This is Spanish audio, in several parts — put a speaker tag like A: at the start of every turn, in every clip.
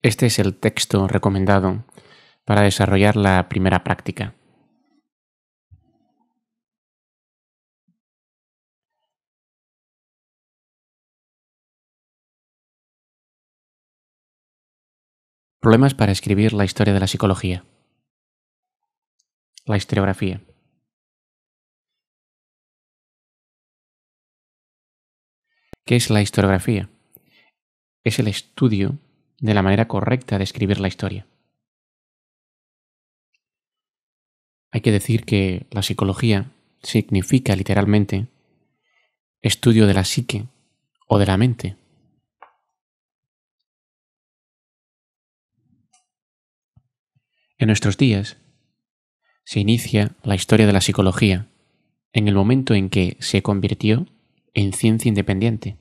A: Este es el texto recomendado para desarrollar la primera práctica. Problemas para escribir la historia de la psicología. La historiografía. ¿Qué es la historiografía? Es el estudio de la manera correcta de escribir la historia. Hay que decir que la psicología significa literalmente estudio de la psique o de la mente. En nuestros días se inicia la historia de la psicología en el momento en que se convirtió en ciencia independiente.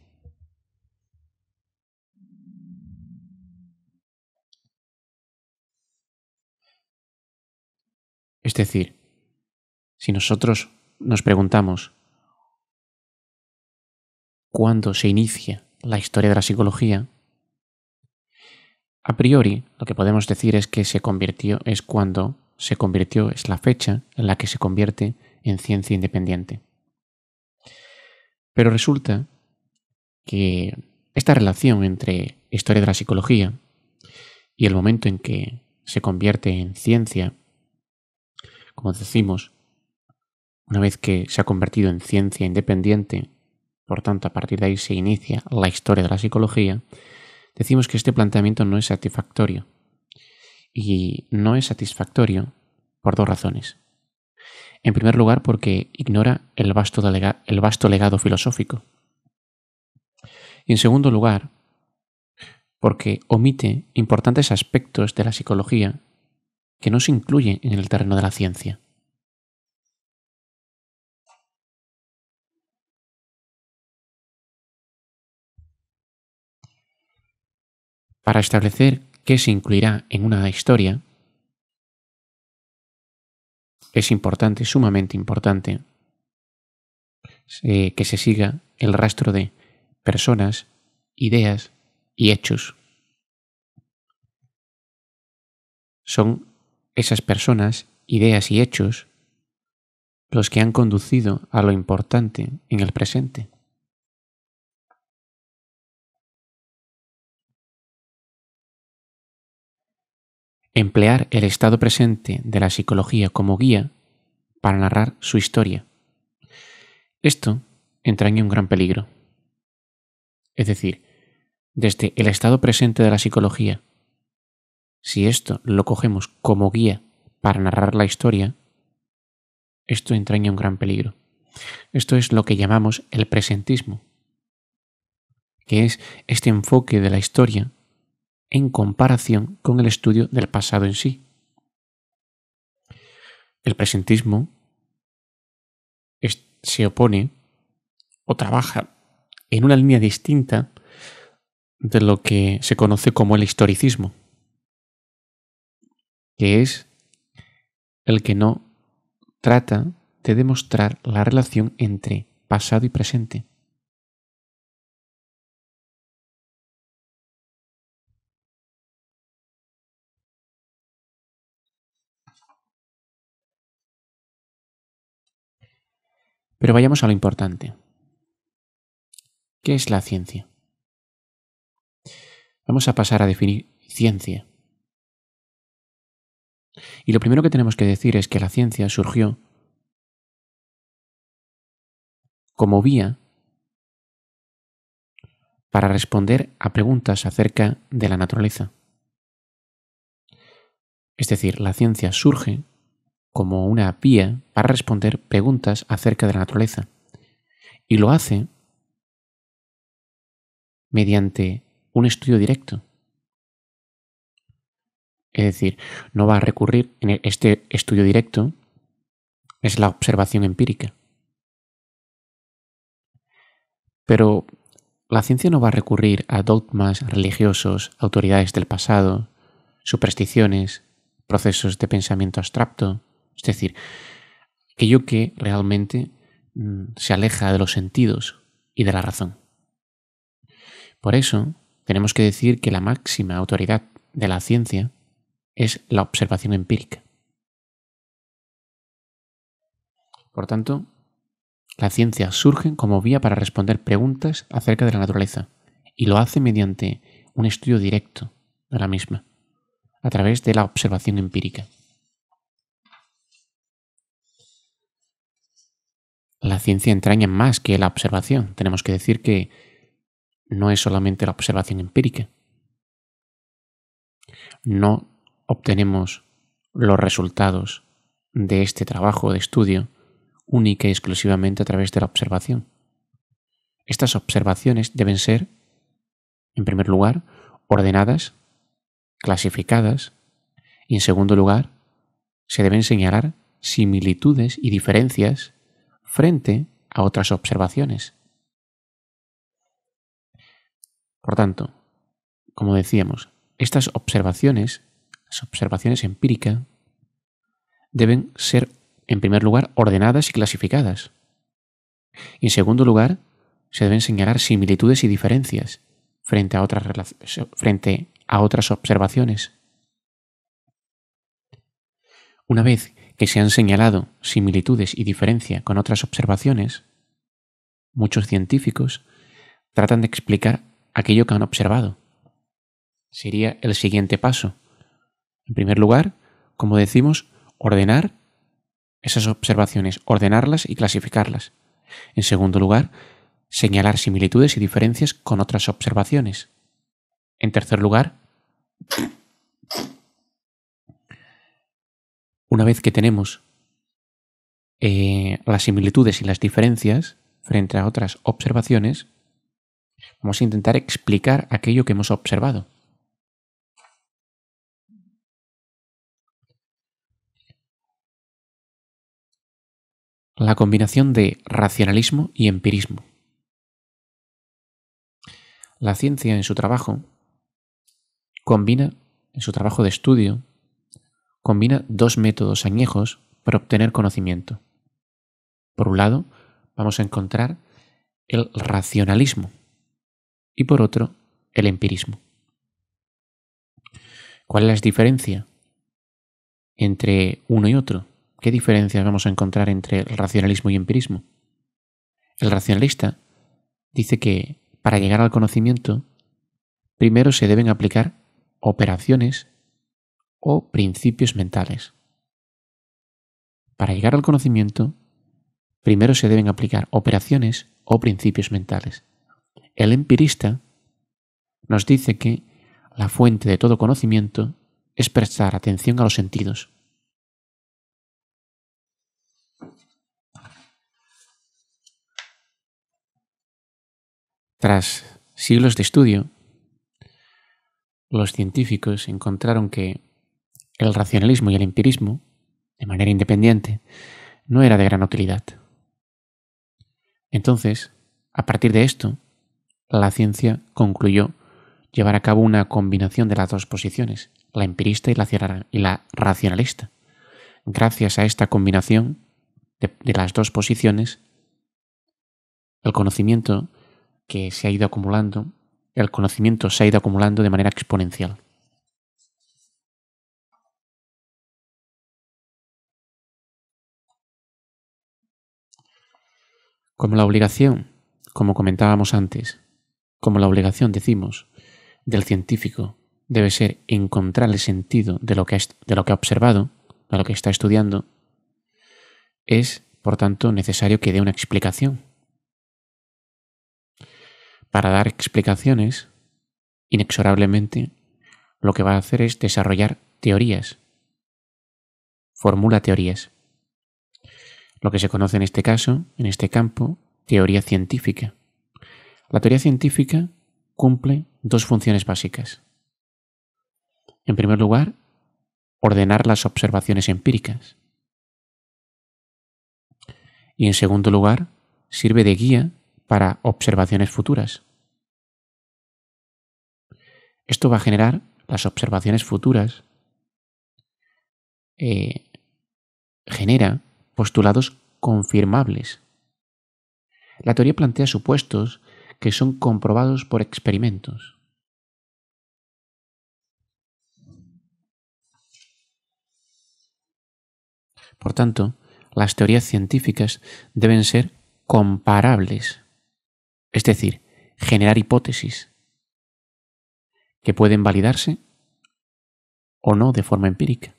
A: Es decir, si nosotros nos preguntamos cuándo se inicia la historia de la psicología, a priori lo que podemos decir es que es la fecha en la que se convierte en ciencia independiente. Pero resulta que esta relación entre historia de la psicología y el momento en que se convierte en ciencia, como decimos, una vez que se ha convertido en ciencia independiente, por tanto a partir de ahí se inicia la historia de la psicología, decimos que este planteamiento no es satisfactorio. Y no es satisfactorio por dos razones. En primer lugar, porque ignora el vasto legado filosófico. Y en segundo lugar, porque omite importantes aspectos de la psicología que no se incluyen en el terreno de la ciencia. Para establecer qué se incluirá en una historia, es importante, sumamente importante, que se siga el rastro de personas, ideas y hechos. Son esas personas, ideas y hechos los que han conducido a lo importante en el presente. Emplear el estado presente de la psicología como guía para narrar su historia. Esto entraña un gran peligro. Es decir, desde el estado presente de la psicología, si esto lo cogemos como guía para narrar la historia, esto entraña un gran peligro. Esto es lo que llamamos el presentismo, que es este enfoque de la historia en comparación con el estudio del pasado en sí. El presentismo se opone o trabaja en una línea distinta de lo que se conoce como el historicismo, que es el que no trata de demostrar la relación entre pasado y presente. Pero vayamos a lo importante. ¿Qué es la ciencia? Vamos a pasar a definir ciencia. Y lo primero que tenemos que decir es que la ciencia surgió como vía para responder a preguntas acerca de la naturaleza. Es decir, la ciencia surge como una vía para responder preguntas acerca de la naturaleza. Y lo hace mediante un estudio directo. Es decir, no va a recurrir en este estudio directo, es la observación empírica. Pero la ciencia no va a recurrir a dogmas religiosos, autoridades del pasado, supersticiones, procesos de pensamiento abstracto, es decir, aquello que realmente se aleja de los sentidos y de la razón. Por eso, tenemos que decir que la máxima autoridad de la ciencia es la observación empírica. Por tanto, la ciencia surge como vía para responder preguntas acerca de la naturaleza y lo hace mediante un estudio directo de la misma, a través de la observación empírica. La ciencia entraña más que la observación. Tenemos que decir que no es solamente la observación empírica. No obtenemos los resultados de este trabajo de estudio única y exclusivamente a través de la observación. Estas observaciones deben ser, en primer lugar, ordenadas, clasificadas y, en segundo lugar, se deben señalar similitudes y diferencias frente a otras observaciones. Por tanto, como decíamos, estas observaciones, las observaciones empíricas, deben ser, en primer lugar, ordenadas y clasificadas. Y en segundo lugar, se deben señalar similitudes y diferencias frente a otras observaciones. Una vez que se han señalado similitudes y diferencia con otras observaciones, muchos científicos tratan de explicar aquello que han observado. Sería el siguiente paso. En primer lugar, como decimos, ordenar esas observaciones, ordenarlas y clasificarlas. En segundo lugar, señalar similitudes y diferencias con otras observaciones. En tercer lugar, una vez que tenemos las similitudes y las diferencias frente a otras observaciones, vamos a intentar explicar aquello que hemos observado. La combinación de racionalismo y empirismo. La ciencia en su trabajo de estudio, combina dos métodos añejos para obtener conocimiento. Por un lado, vamos a encontrar el racionalismo y por otro, el empirismo. ¿Cuál es la diferencia entre uno y otro? ¿Qué diferencias vamos a encontrar entre el racionalismo y empirismo? El racionalista dice que para llegar al conocimiento, primero se deben aplicar operaciones o principios mentales. Para llegar al conocimiento, primero se deben aplicar operaciones o principios mentales. El empirista nos dice que la fuente de todo conocimiento es prestar atención a los sentidos. Tras siglos de estudio, los científicos encontraron que el racionalismo y el empirismo, de manera independiente, no era de gran utilidad. Entonces, a partir de esto, la ciencia concluyó llevar a cabo una combinación de las dos posiciones, la empirista y la racionalista. Gracias a esta combinación de las dos posiciones, el conocimiento se ha ido acumulando de manera exponencial. Como comentábamos antes, como la obligación, decimos, del científico debe ser encontrar el sentido de lo que ha observado, de lo que está estudiando, es, por tanto, necesario que dé una explicación. Para dar explicaciones, inexorablemente, lo que va a hacer es desarrollar teorías. Formula teorías. Lo que se conoce en este caso, en este campo, teoría científica. La teoría científica cumple dos funciones básicas. En primer lugar, ordenar las observaciones empíricas. Y en segundo lugar, sirve de guía para observaciones futuras. Esto va a generar las observaciones futuras, genera postulados confirmables. La teoría plantea supuestos que son comprobados por experimentos. Por tanto, las teorías científicas deben ser comparables, es decir, generar hipótesis que pueden validarse o no de forma empírica.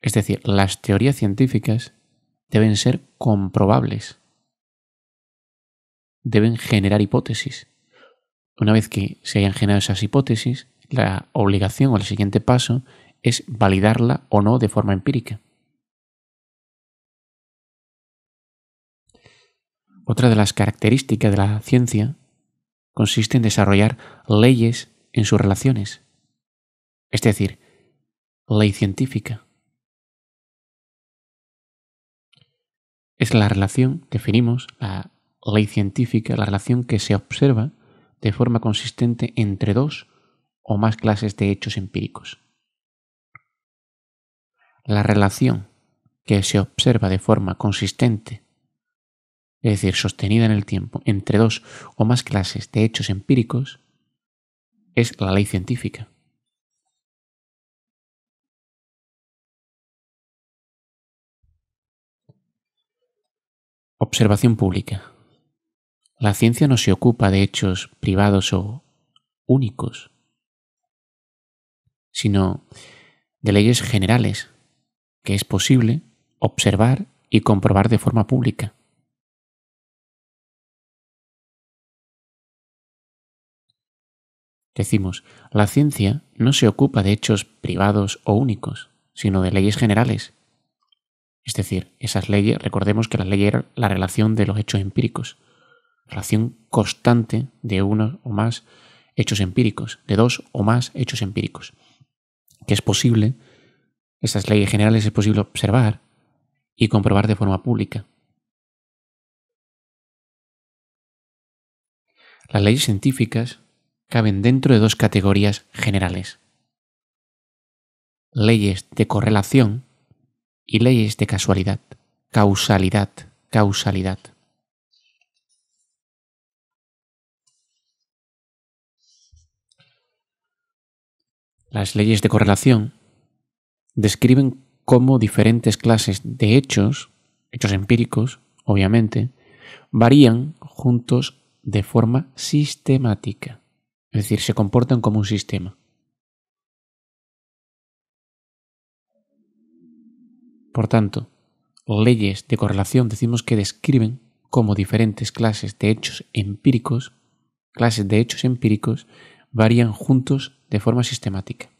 A: Es decir, las teorías científicas deben ser comprobables, deben generar hipótesis. Una vez que se hayan generado esas hipótesis, la obligación o el siguiente paso es validarla o no de forma empírica. Otra de las características de la ciencia consiste en desarrollar leyes en sus relaciones, es decir, ley científica. Es la relación, definimos la ley científica, la relación que se observa de forma consistente entre dos o más clases de hechos empíricos. La relación que se observa de forma consistente, es decir, sostenida en el tiempo, entre dos o más clases de hechos empíricos, es la ley científica. Observación pública. La ciencia no se ocupa de hechos privados o únicos, sino de leyes generales que es posible observar y comprobar de forma pública. Decimos, la ciencia no se ocupa de hechos privados o únicos, sino de leyes generales. Es decir, esas leyes, recordemos que la ley era la relación de los hechos empíricos, relación constante de uno o más hechos empíricos, de dos o más hechos empíricos, que es posible, esas leyes generales es posible observar y comprobar de forma pública. Las leyes científicas caben dentro de dos categorías generales: leyes de correlación y leyes de causalidad. Las leyes de correlación describen cómo diferentes clases de hechos empíricos, obviamente, varían juntos de forma sistemática. Es decir, se comportan como un sistema. Por tanto, leyes de correlación decimos que describen cómo diferentes clases de hechos empíricos varían juntos de forma sistemática.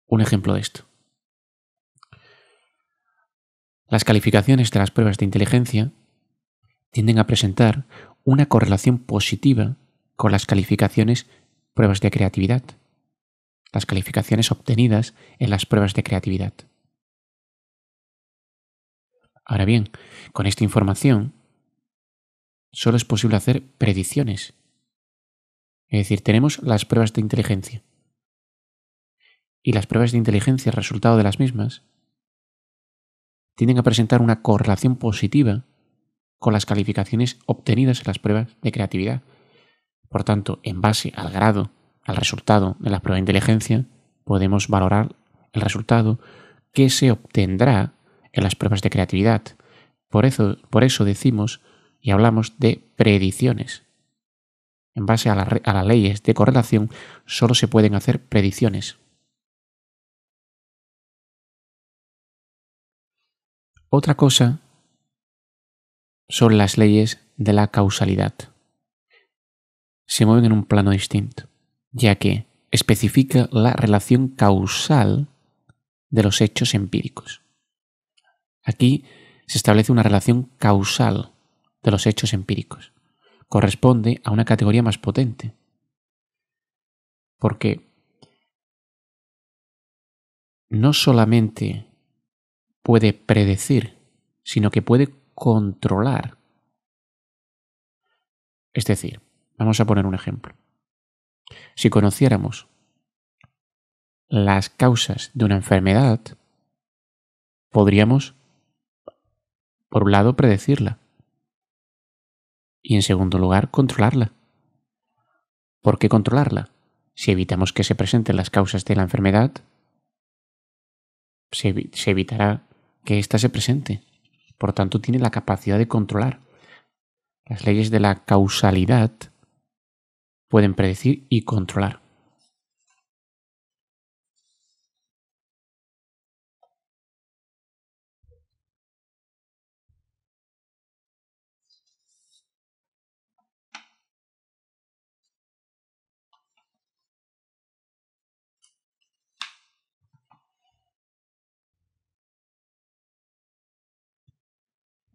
A: Un ejemplo de esto. Las calificaciones de las pruebas de inteligencia tienden a presentar una correlación positiva con las calificaciones pruebas de creatividad, las calificaciones obtenidas en las pruebas de creatividad. Ahora bien, con esta información solo es posible hacer predicciones. Es decir, tenemos las pruebas de inteligencia. Y las pruebas de inteligencia, el resultado de las mismas, tienden a presentar una correlación positiva con las calificaciones obtenidas en las pruebas de creatividad. Por tanto, en base al grado, al resultado de la prueba de inteligencia, podemos valorar el resultado que se obtendrá en las pruebas de creatividad. Por eso decimos y hablamos de predicciones. En base a las leyes de correlación solo se pueden hacer predicciones. Otra cosa son las leyes de la causalidad. Se mueven en un plano distinto, ya que especifica la relación causal de los hechos empíricos. Aquí se establece una relación causal de los hechos empíricos. Corresponde a una categoría más potente, porque no solamente puede predecir, sino que puede controlar. Es decir, vamos a poner un ejemplo. Si conociéramos las causas de una enfermedad, podríamos, por un lado, predecirla y, en segundo lugar, controlarla. ¿Por qué controlarla? Si evitamos que se presenten las causas de la enfermedad, se evitará que ésta se presente. Por tanto, tiene la capacidad de controlar. Las leyes de la causalidad pueden predecir y controlar.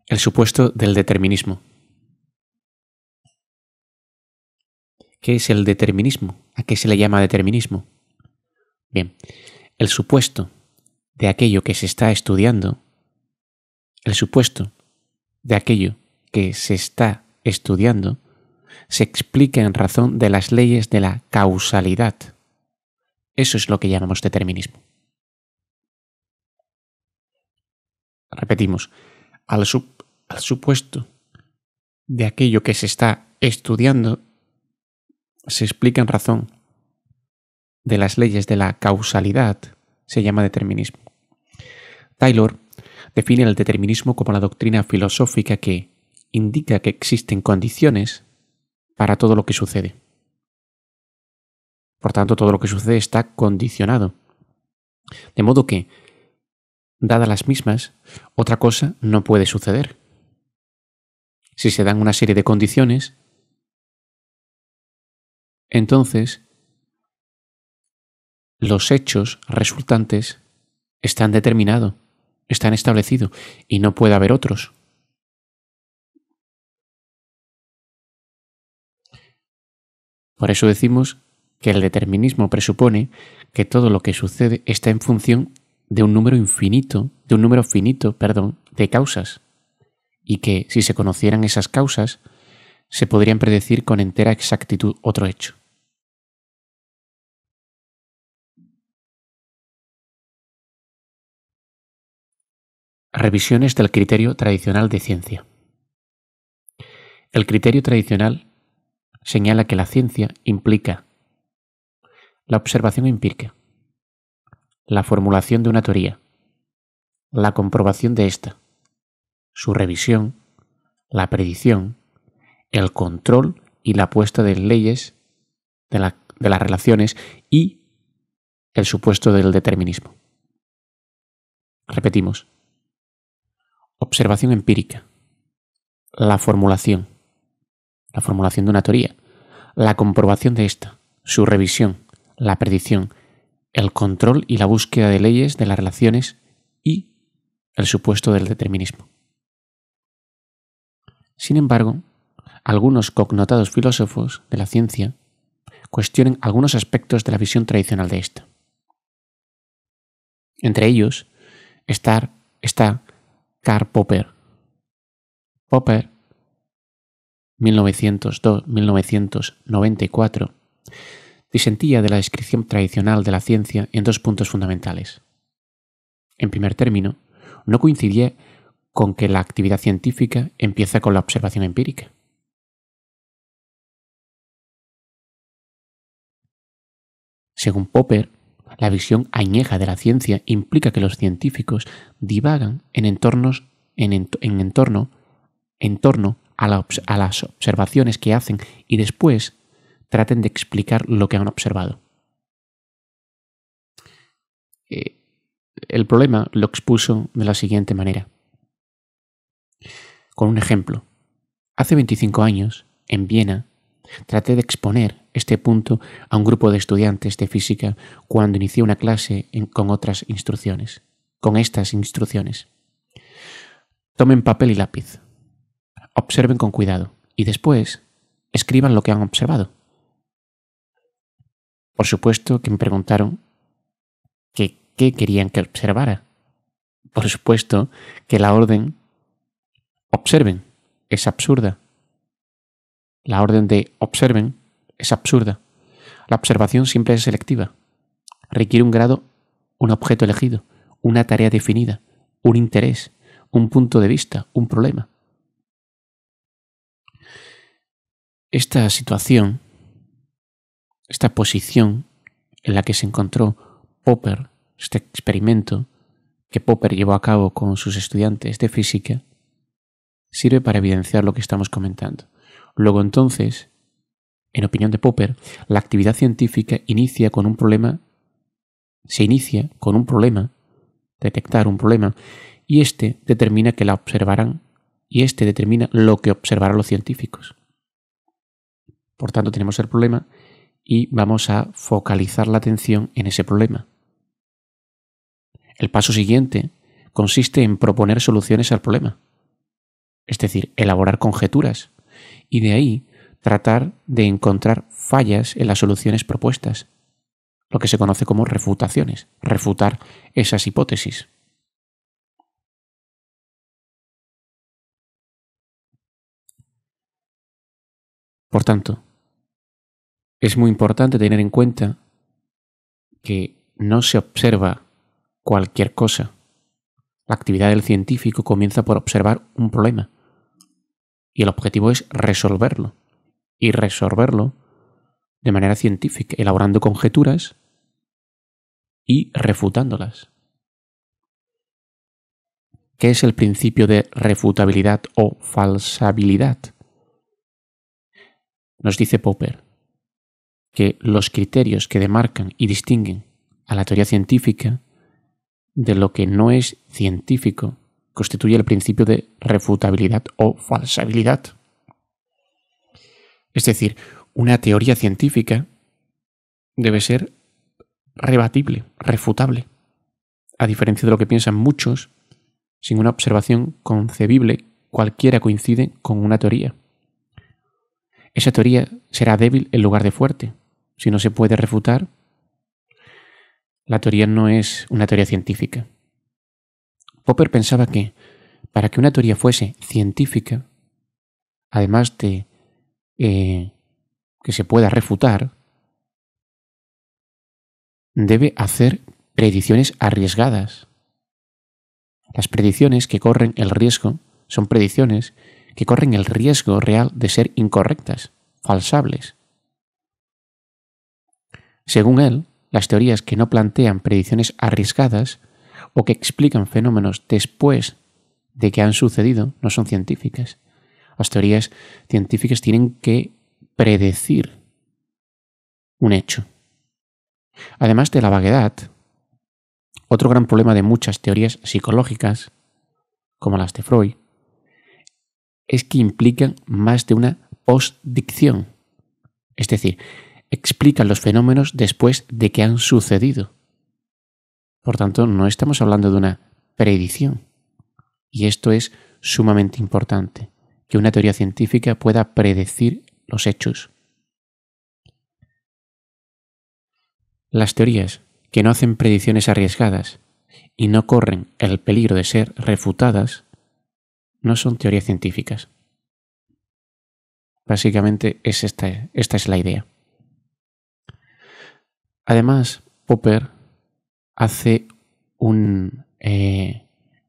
A: El supuesto del determinismo. ¿Qué es el determinismo? ¿A qué se le llama determinismo? Bien, el supuesto de aquello que se está estudiando, el supuesto de aquello que se está estudiando, se explica en razón de las leyes de la causalidad. Eso es lo que llamamos determinismo. Repetimos, al supuesto de aquello que se está estudiando se explica en razón de las leyes de la causalidad, se llama determinismo. Taylor define el determinismo como la doctrina filosófica que indica que existen condiciones para todo lo que sucede. Por tanto, todo lo que sucede está condicionado. De modo que, dadas las mismas, otra cosa no puede suceder. Si se dan una serie de condiciones, entonces los hechos resultantes están determinados, están establecidos y no puede haber otros. Por eso decimos que el determinismo presupone que todo lo que sucede está en función de un número finito de causas, y que si se conocieran esas causas, se podrían predecir con entera exactitud otro hecho. Revisiones del criterio tradicional de ciencia. El criterio tradicional señala que la ciencia implica la observación empírica, la formulación de una teoría, la comprobación de ésta, su revisión, la predicción, el control y la puesta de leyes de las relaciones y el supuesto del determinismo. Repetimos. Observación empírica, la formulación de una teoría, la comprobación de ésta, su revisión, la predicción, el control y la búsqueda de leyes de las relaciones y el supuesto del determinismo. Sin embargo, algunos connotados filósofos de la ciencia cuestionan algunos aspectos de la visión tradicional de esta. Entre ellos está Karl Popper. Popper, 1902-1994, disentía de la descripción tradicional de la ciencia en dos puntos fundamentales. En primer término, no coincidía con que la actividad científica empieza con la observación empírica. Según Popper, la visión añeja de la ciencia implica que los científicos divagan en torno a las observaciones que hacen y después traten de explicar lo que han observado. El problema lo expuso de la siguiente manera. Con un ejemplo. Hace 25 años, en Viena, traté de exponer este punto a un grupo de estudiantes de física cuando inicié una clase con estas instrucciones. Tomen papel y lápiz. Observen con cuidado y después escriban lo que han observado. Por supuesto que me preguntaron qué querían que observara. Por supuesto que la orden observen es absurda. La orden de observen es absurda. La observación siempre es selectiva. Requiere un grado, un objeto elegido, una tarea definida, un interés, un punto de vista, un problema. Esta situación, esta posición en la que se encontró Popper, este experimento, que Popper llevó a cabo con sus estudiantes de física sirve para evidenciar lo que estamos comentando. Luego entonces, en opinión de Popper, la actividad científica se inicia con un problema, detectar un problema, y este determina lo que observarán los científicos. Por tanto, tenemos el problema y vamos a focalizar la atención en ese problema. El paso siguiente consiste en proponer soluciones al problema, es decir, elaborar conjeturas, y de ahí tratar de encontrar fallas en las soluciones propuestas, lo que se conoce como refutaciones, refutar esas hipótesis. Por tanto, es muy importante tener en cuenta que no se observa cualquier cosa. La actividad del científico comienza por observar un problema y el objetivo es resolverlo, y resolverlo de manera científica, elaborando conjeturas y refutándolas. ¿Qué es el principio de refutabilidad o falsabilidad? Nos dice Popper que los criterios que demarcan y distinguen a la teoría científica de lo que no es científico constituye el principio de refutabilidad o falsabilidad. Es decir, una teoría científica debe ser rebatible, refutable, a diferencia de lo que piensan muchos. Sin una observación concebible, cualquiera coincide con una teoría. Esa teoría será débil en lugar de fuerte. Si no se puede refutar, la teoría no es una teoría científica. Popper pensaba que para que una teoría fuese científica, además de que se pueda refutar, debe hacer predicciones arriesgadas. Las predicciones que corren el riesgo son predicciones que corren el riesgo real de ser incorrectas, falsables. Según él, las teorías que no plantean predicciones arriesgadas o que explican fenómenos después de que han sucedido no son científicas. Las teorías científicas tienen que predecir un hecho. Además de la vaguedad, otro gran problema de muchas teorías psicológicas, como las de Freud, es que implican más de una postdicción, es decir, explican los fenómenos después de que han sucedido. Por tanto, no estamos hablando de una predicción. Y esto es sumamente importante, que una teoría científica pueda predecir los hechos. Las teorías que no hacen predicciones arriesgadas y no corren el peligro de ser refutadas no son teorías científicas. Básicamente esta es la idea. Además, Popper hace un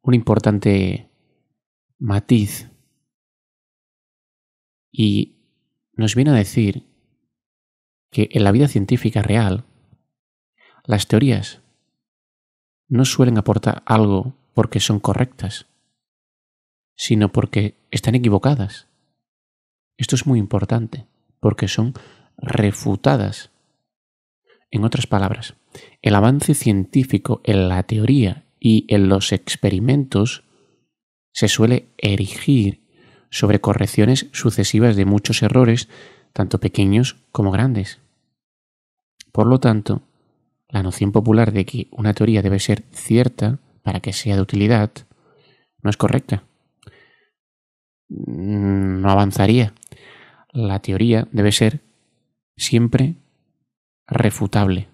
A: importante matiz y nos viene a decir que en la vida científica real las teorías no suelen aportar algo porque son correctas, sino porque están equivocadas. Esto es muy importante, porque son refutadas. En otras palabras, el avance científico en la teoría y en los experimentos se suele erigir sobre correcciones sucesivas de muchos errores, tanto pequeños como grandes. Por lo tanto, la noción popular de que una teoría debe ser cierta para que sea de utilidad no es correcta. No avanzaría. La teoría debe ser siempre refutable.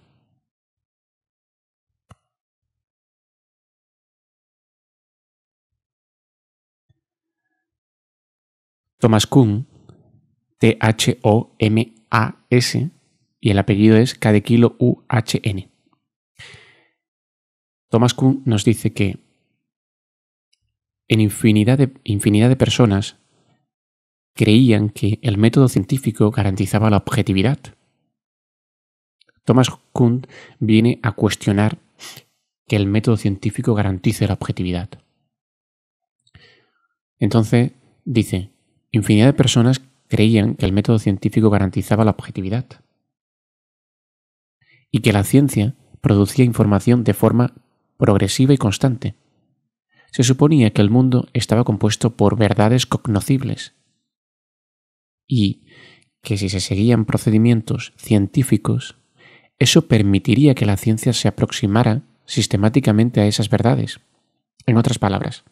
A: Thomas Kuhn, Thomas, y el apellido es K de kilo UHN. Thomas Kuhn nos dice que en infinidad de personas creían que el método científico garantizaba la objetividad. Thomas Kuhn viene a cuestionar que el método científico garantice la objetividad. Entonces, dice, infinidad de personas creían que el método científico garantizaba la objetividad y que la ciencia producía información de forma progresiva y constante. Se suponía que el mundo estaba compuesto por verdades cognoscibles y que si se seguían procedimientos científicos, eso permitiría que la ciencia se aproximara sistemáticamente a esas verdades. En otras palabras,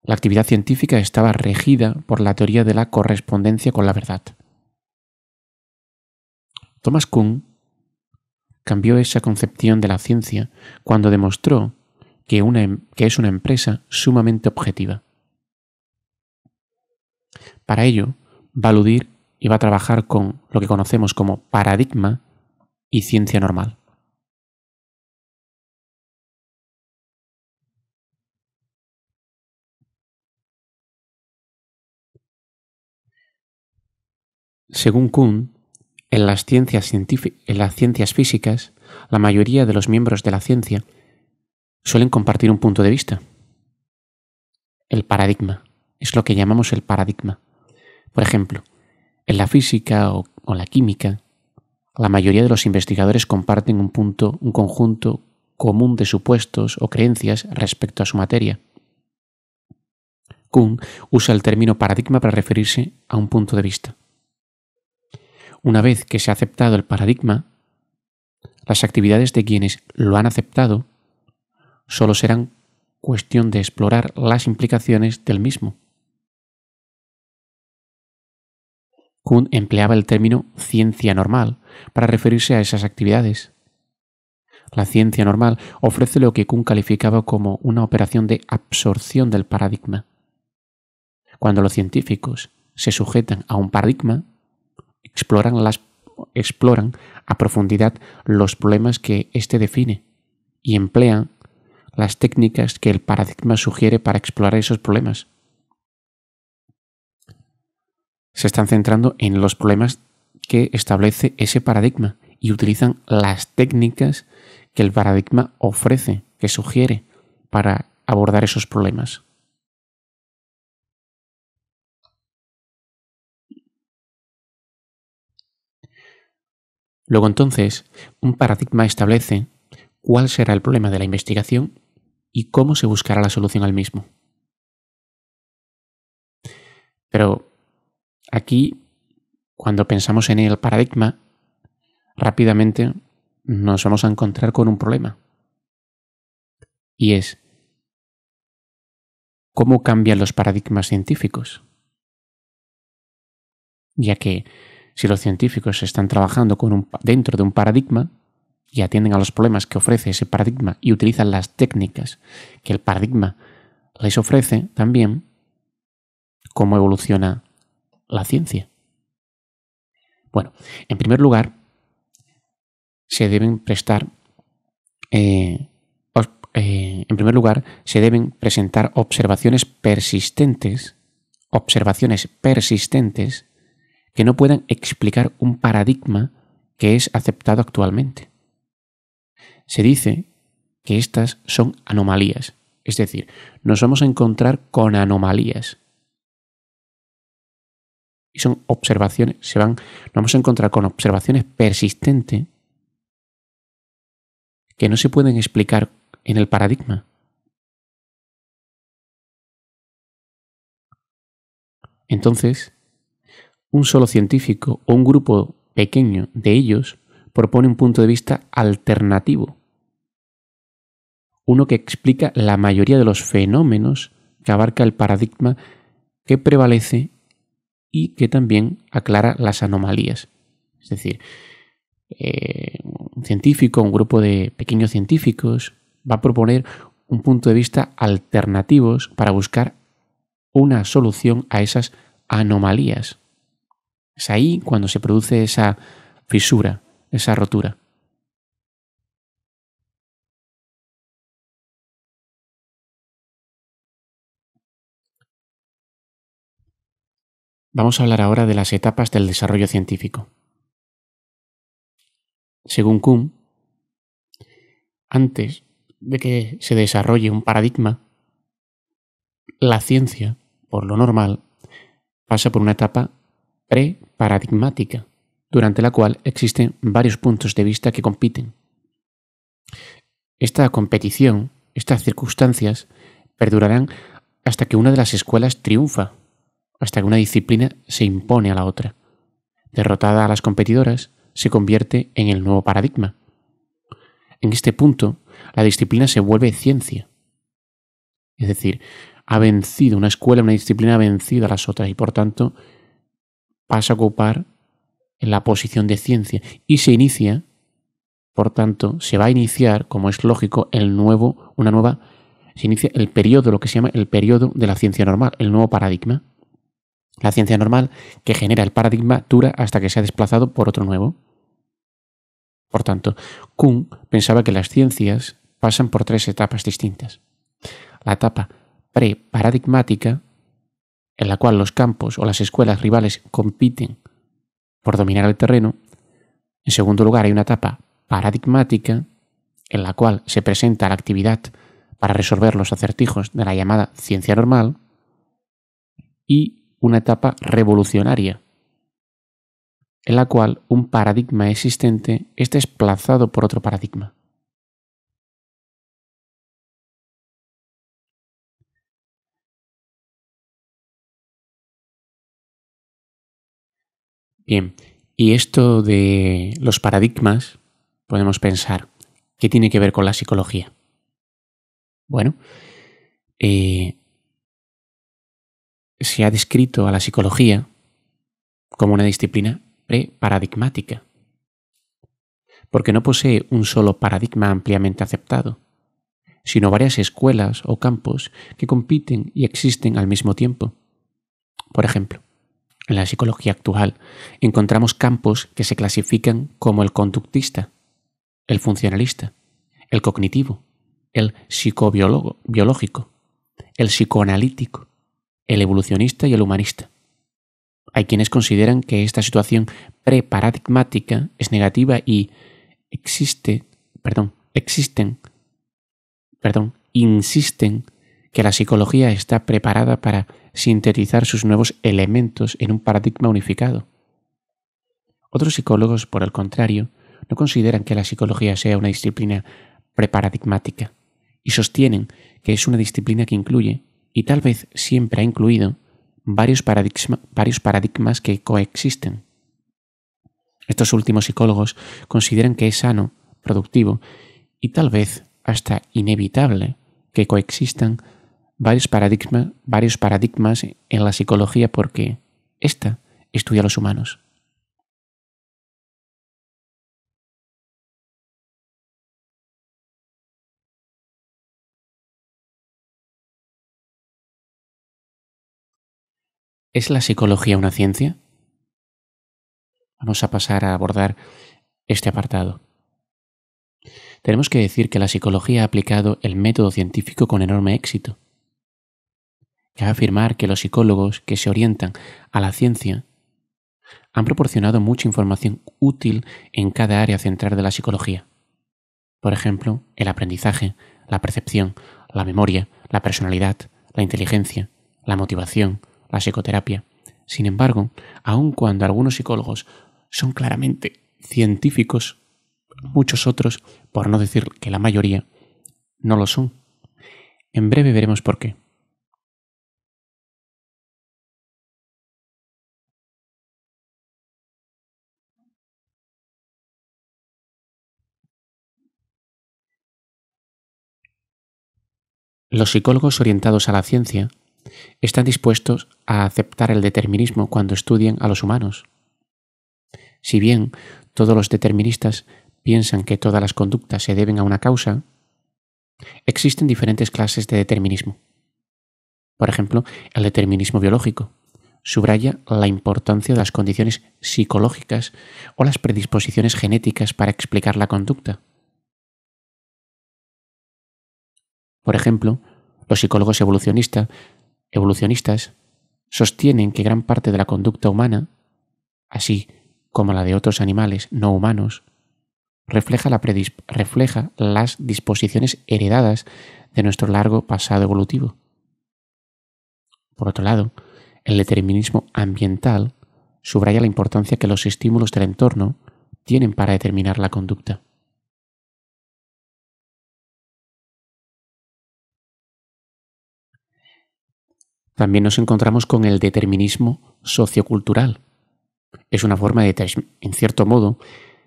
A: la actividad científica estaba regida por la teoría de la correspondencia con la verdad. Thomas Kuhn cambió esa concepción de la ciencia cuando demostró que es una empresa sumamente objetiva. Para ello, va a aludir y va a trabajar con lo que conocemos como paradigma y ciencia normal. Según Kuhn, en las ciencias físicas, la mayoría de los miembros de la ciencia suelen compartir un punto de vista. El paradigma es lo que llamamos el paradigma. Por ejemplo, en la física o la química, la mayoría de los investigadores comparten un conjunto común de supuestos o creencias respecto a su materia. Kuhn usa el término paradigma para referirse a un punto de vista. Una vez que se ha aceptado el paradigma, las actividades de quienes lo han aceptado solo serán cuestión de explorar las implicaciones del mismo. Kuhn empleaba el término ciencia normal para referirse a esas actividades. La ciencia normal ofrece lo que Kuhn calificaba como una operación de absorción del paradigma. Cuando los científicos se sujetan a un paradigma, exploran a profundidad los problemas que éste define y emplean las técnicas que el paradigma sugiere para explorar esos problemas. Se están centrando en los problemas que establece ese paradigma y utilizan las técnicas que el paradigma ofrece, que sugiere para abordar esos problemas. Luego entonces, un paradigma establece cuál será el problema de la investigación y cómo se buscará la solución al mismo. Pero aquí, cuando pensamos en el paradigma, rápidamente nos vamos a encontrar con un problema. Y es, ¿cómo cambian los paradigmas científicos? Ya que si los científicos están trabajando dentro de un paradigma y atienden a los problemas que ofrece ese paradigma y utilizan las técnicas que el paradigma les ofrece también, ¿cómo evoluciona la ciencia? Bueno, en primer lugar, se deben presentar observaciones persistentes que no puedan explicar un paradigma que es aceptado actualmente. Se dice que estas son anomalías, es decir, nos vamos a encontrar con anomalías. Y son observaciones, nos vamos a encontrar con observaciones persistentes que no se pueden explicar en el paradigma. Entonces, un solo científico o un grupo pequeño de ellos propone un punto de vista alternativo, uno que explica la mayoría de los fenómenos que abarca el paradigma que prevalece y que también aclara las anomalías. Es decir, un científico, un grupo de pequeños científicos va a proponer un punto de vista alternativos para buscar una solución a esas anomalías. Es ahí cuando se produce esa fisura, esa rotura. Vamos a hablar ahora de las etapas del desarrollo científico. Según Kuhn, antes de que se desarrolle un paradigma, la ciencia, por lo normal, pasa por una etapa preparadigmática, durante la cual existen varios puntos de vista que compiten. Esta competición, estas circunstancias, perdurarán hasta que una de las escuelas triunfa, hasta que una disciplina se impone a la otra. Derrotada a las competidoras, se convierte en el nuevo paradigma. En este punto, la disciplina se vuelve ciencia. Es decir, ha vencido una escuela, una disciplina ha vencido a las otras y por tanto pasa a ocupar la posición de ciencia y se inicia, por tanto, se va a iniciar, como es lógico, se inicia el periodo, lo que se llama el periodo de la ciencia normal, el nuevo paradigma. La ciencia normal que genera el paradigma dura hasta que se ha desplazado por otro nuevo. Por tanto, Kuhn pensaba que las ciencias pasan por 3 etapas distintas. La etapa preparadigmática, en la cual los campos o las escuelas rivales compiten por dominar el terreno. En segundo lugar, hay una etapa paradigmática, en la cual se presenta la actividad para resolver los acertijos de la llamada ciencia normal. Y una etapa revolucionaria, en la cual un paradigma existente es desplazado por otro paradigma. Bien, y esto de los paradigmas, podemos pensar, ¿qué tiene que ver con la psicología? Bueno, se ha descrito a la psicología como una disciplina preparadigmática, porque no posee un solo paradigma ampliamente aceptado, sino varias escuelas o campos que compiten y existen al mismo tiempo. Por ejemplo, en la psicología actual encontramos campos que se clasifican como el conductista, el funcionalista, el cognitivo, el psicobiológico, el psicoanalítico, el evolucionista y el humanista. Hay quienes consideran que esta situación preparadigmática es negativa y insisten que la psicología está preparada para sintetizar sus nuevos elementos en un paradigma unificado. Otros psicólogos, por el contrario, no consideran que la psicología sea una disciplina preparadigmática y sostienen que es una disciplina que incluye, y tal vez siempre ha incluido, varios paradigmas que coexisten. Estos últimos psicólogos consideran que es sano, productivo y tal vez hasta inevitable que coexistan varios paradigmas en la psicología porque ésta estudia a los humanos. ¿Es la psicología una ciencia? Vamos a pasar a abordar este apartado. Tenemos que decir que la psicología ha aplicado el método científico con enorme éxito. Cabe afirmar que los psicólogos que se orientan a la ciencia han proporcionado mucha información útil en cada área central de la psicología. Por ejemplo, el aprendizaje, la percepción, la memoria, la personalidad, la inteligencia, la motivación, la psicoterapia. Sin embargo, aun cuando algunos psicólogos son claramente científicos, muchos otros, por no decir que la mayoría, no lo son. En breve veremos por qué. Los psicólogos orientados a la ciencia están dispuestos a aceptar el determinismo cuando estudian a los humanos. Si bien todos los deterministas piensan que todas las conductas se deben a una causa, existen diferentes clases de determinismo. Por ejemplo, el determinismo biológico subraya la importancia de las condiciones psicológicas o las predisposiciones genéticas para explicar la conducta. Por ejemplo, los psicólogos evolucionistas sostienen que gran parte de la conducta humana, así como la de otros animales no humanos, refleja las disposiciones heredadas de nuestro largo pasado evolutivo. Por otro lado, el determinismo ambiental subraya la importancia que los estímulos del entorno tienen para determinar la conducta. También nos encontramos con el determinismo sociocultural. Es una forma en cierto modo,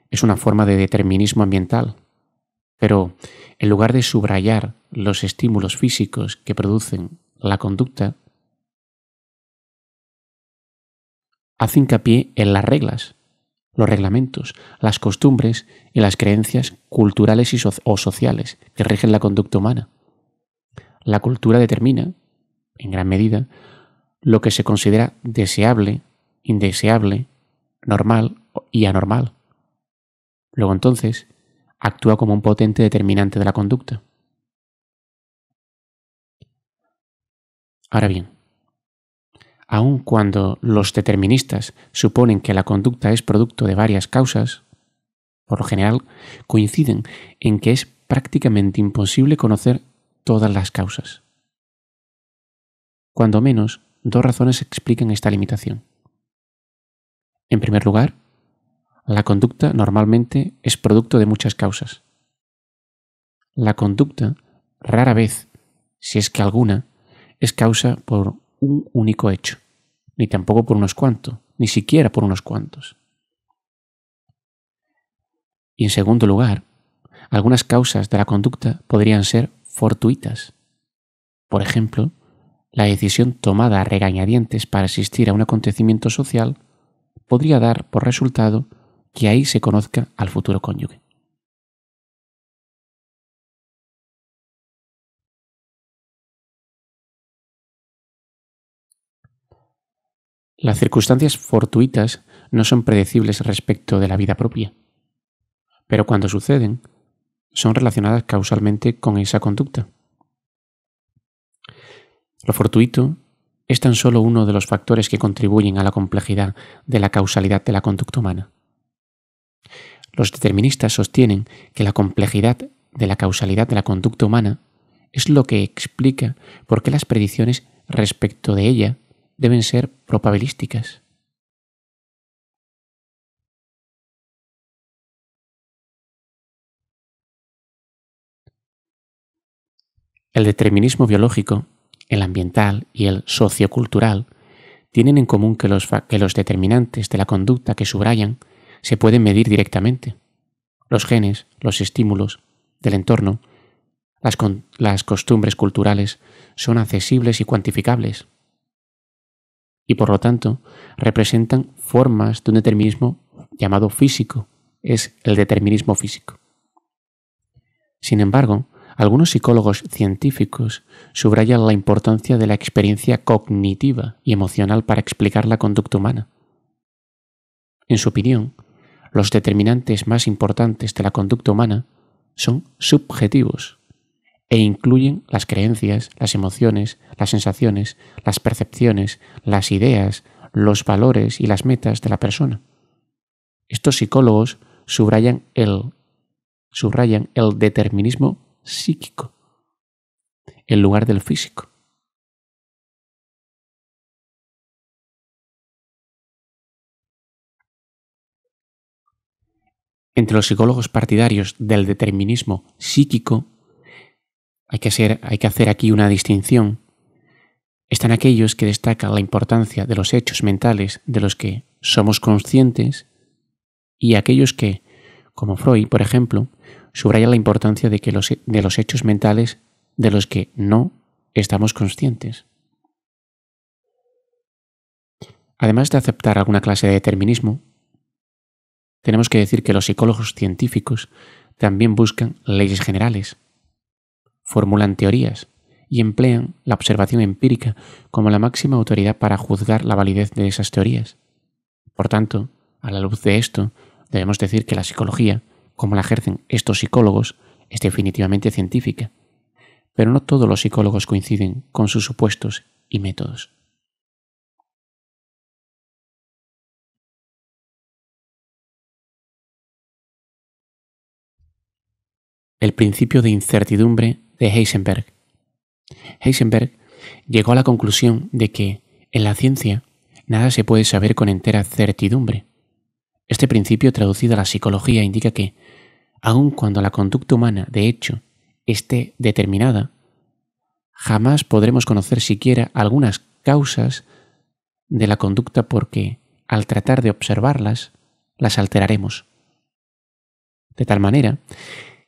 A: es una forma de determinismo ambiental. Pero en lugar de subrayar los estímulos físicos que producen la conducta, hace hincapié en las reglas, los reglamentos, las costumbres y las creencias culturales o sociales que rigen la conducta humana. La cultura determina, en gran medida, lo que se considera deseable, indeseable, normal y anormal. Luego entonces, actúa como un potente determinante de la conducta. Ahora bien, aun cuando los deterministas suponen que la conducta es producto de varias causas, por lo general coinciden en que es prácticamente imposible conocer todas las causas. Cuando menos, dos razones explican esta limitación. En primer lugar, la conducta normalmente es producto de muchas causas. La conducta, rara vez, si es que alguna, es causa por un único hecho, ni tampoco por unos cuantos, ni siquiera por unos cuantos. Y en segundo lugar, algunas causas de la conducta podrían ser fortuitas. Por ejemplo, la decisión tomada a regañadientes para asistir a un acontecimiento social podría dar por resultado que ahí se conozca al futuro cónyuge. Las circunstancias fortuitas no son predecibles respecto de la vida propia, pero cuando suceden, son relacionadas causalmente con esa conducta. Lo fortuito es tan solo uno de los factores que contribuyen a la complejidad de la causalidad de la conducta humana. Los deterministas sostienen que la complejidad de la causalidad de la conducta humana es lo que explica por qué las predicciones respecto de ella deben ser probabilísticas. El determinismo biológico, el ambiental y el sociocultural tienen en común que los determinantes de la conducta que subrayan se pueden medir directamente. Los genes, los estímulos del entorno, las costumbres culturales son accesibles y cuantificables, y por lo tanto representan formas de un determinismo llamado físico, es el determinismo físico. Sin embargo, algunos psicólogos científicos subrayan la importancia de la experiencia cognitiva y emocional para explicar la conducta humana. En su opinión, los determinantes más importantes de la conducta humana son subjetivos e incluyen las creencias, las emociones, las sensaciones, las percepciones, las ideas, los valores y las metas de la persona. Estos psicólogos subrayan el determinismo psíquico en lugar del físico. Entre los psicólogos partidarios del determinismo psíquico hay que hacer aquí una distinción. Están aquellos que destacan la importancia de los hechos mentales de los que somos conscientes y aquellos que, como Freud, por ejemplo, subrayan la importancia de los hechos mentales de los que no estamos conscientes. Además de aceptar alguna clase de determinismo, tenemos que decir que los psicólogos científicos también buscan leyes generales, formulan teorías y emplean la observación empírica como la máxima autoridad para juzgar la validez de esas teorías. Por tanto, a la luz de esto, debemos decir que la psicología, como la ejercen estos psicólogos, es definitivamente científica, pero no todos los psicólogos coinciden con sus supuestos y métodos. el principio de incertidumbre de Heisenberg. Heisenberg llegó a la conclusión de que en la ciencia nada se puede saber con entera certidumbre. Este principio, traducido a la psicología, indica que, aun cuando la conducta humana, de hecho, esté determinada, jamás podremos conocer siquiera algunas causas de la conducta porque, al tratar de observarlas, las alteraremos. De tal manera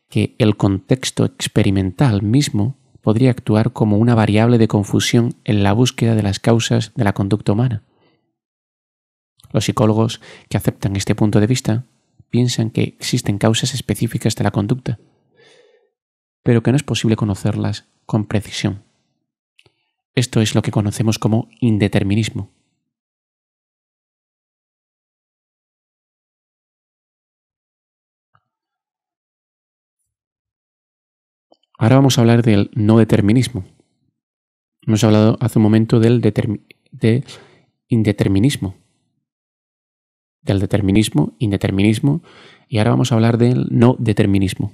A: que el contexto experimental mismo podría actuar como una variable de confusión en la búsqueda de las causas de la conducta humana. Los psicólogos que aceptan este punto de vista piensan que existen causas específicas de la conducta, pero que no es posible conocerlas con precisión. Esto es lo que conocemos como indeterminismo. Ahora vamos a hablar del no determinismo. Hemos hablado hace un momento del indeterminismo. Del determinismo, indeterminismo, y ahora vamos a hablar del no determinismo.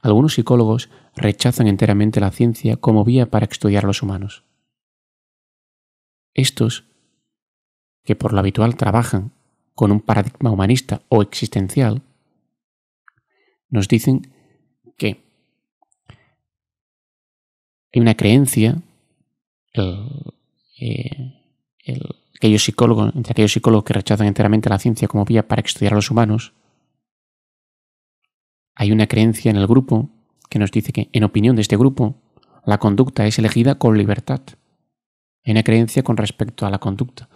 A: Algunos psicólogos rechazan enteramente la ciencia como vía para estudiar a los humanos. Estos, que por lo habitual trabajan con un paradigma humanista o existencial, nos dicen que hay una creencia, entre aquellos psicólogos que rechazan enteramente la ciencia como vía para estudiar a los humanos, hay una creencia en el grupo que nos dice que, en opinión de este grupo, la conducta es elegida con libertad. Hay una creencia con respecto a la conducta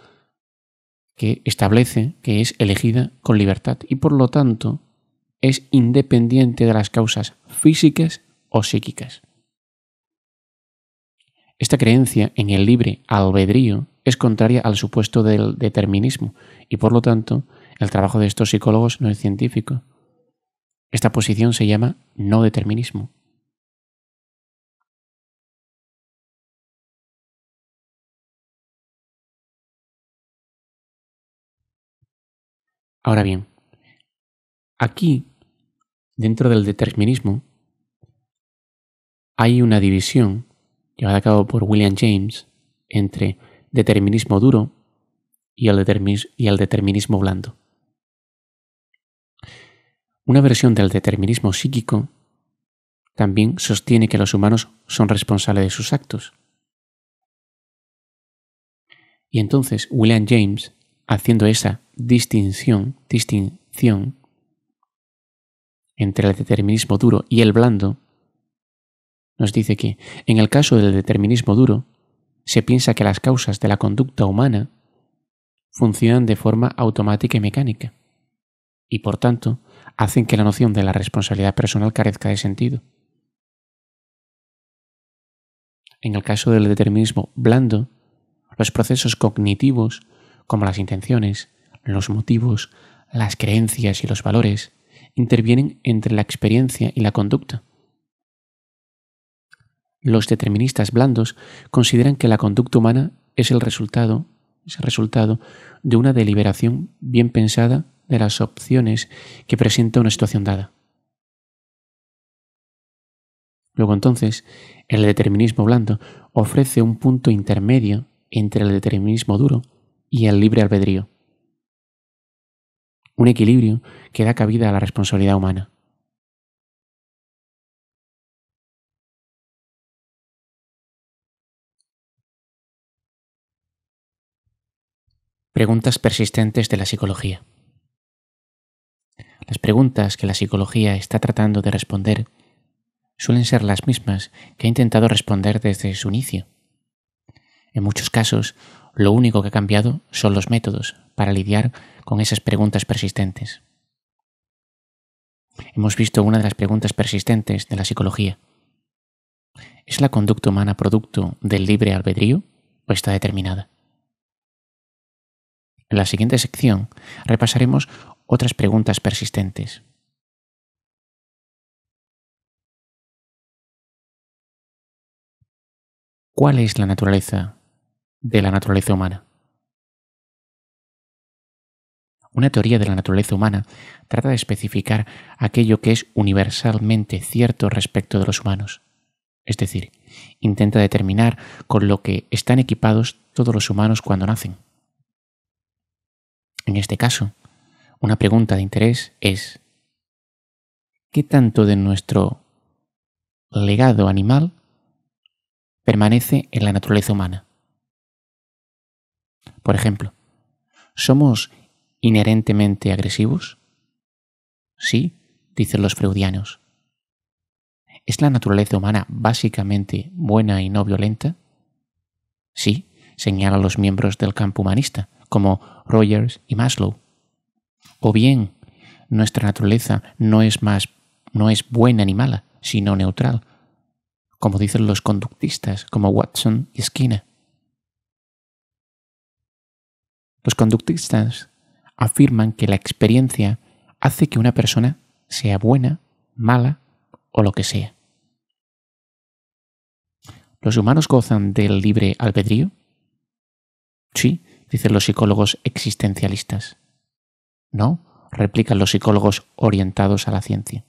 A: que establece que es elegida con libertad y, por lo tanto, es independiente de las causas físicas o psíquicas. Esta creencia en el libre albedrío es contraria al supuesto del determinismo y, por lo tanto, el trabajo de estos psicólogos no es científico. Esta posición se llama no determinismo. Ahora bien, aquí, dentro del determinismo, hay una división llevada a cabo por William James entre determinismo duro y el determinismo blando. Una versión del determinismo psíquico también sostiene que los humanos son responsables de sus actos. Y entonces William James, haciendo esa distinción entre el determinismo duro y el blando, nos dice que, en el caso del determinismo duro, se piensa que las causas de la conducta humana funcionan de forma automática y mecánica, y por tanto hacen que la noción de la responsabilidad personal carezca de sentido. En el caso del determinismo blando, los procesos cognitivos, como las intenciones, los motivos, las creencias y los valores, intervienen entre la experiencia y la conducta. Los deterministas blandos consideran que la conducta humana es el resultado de una deliberación bien pensada de las opciones que presenta una situación dada. Luego entonces, el determinismo blando ofrece un punto intermedio entre el determinismo duro y el libre albedrío. Un equilibrio que da cabida a la responsabilidad humana. Preguntas persistentes de la psicología. Las preguntas que la psicología está tratando de responder suelen ser las mismas que ha intentado responder desde su inicio. En muchos casos, lo único que ha cambiado son los métodos para lidiar con esas preguntas persistentes. Hemos visto una de las preguntas persistentes de la psicología. ¿Es la conducta humana producto del libre albedrío o está determinada? En la siguiente sección repasaremos otras preguntas persistentes. ¿Cuál es la naturaleza de la naturaleza humana? Una teoría de la naturaleza humana trata de especificar aquello que es universalmente cierto respecto de los humanos. Es decir, intenta determinar con lo que están equipados todos los humanos cuando nacen. En este caso, una pregunta de interés es: ¿qué tanto de nuestro legado animal permanece en la naturaleza humana? Por ejemplo, ¿somos inherentemente agresivos? Sí, dicen los freudianos. ¿Es la naturaleza humana básicamente buena y no violenta? Sí, señalan los miembros del campo humanista, como Rogers y Maslow. O bien, nuestra naturaleza no es buena ni mala, sino neutral, como dicen los conductistas, como Watson y Skinner. Los conductistas afirman que la experiencia hace que una persona sea buena, mala o lo que sea. ¿Los humanos gozan del libre albedrío? Sí, dicen los psicólogos existencialistas. No, replican los psicólogos orientados a la ciencia.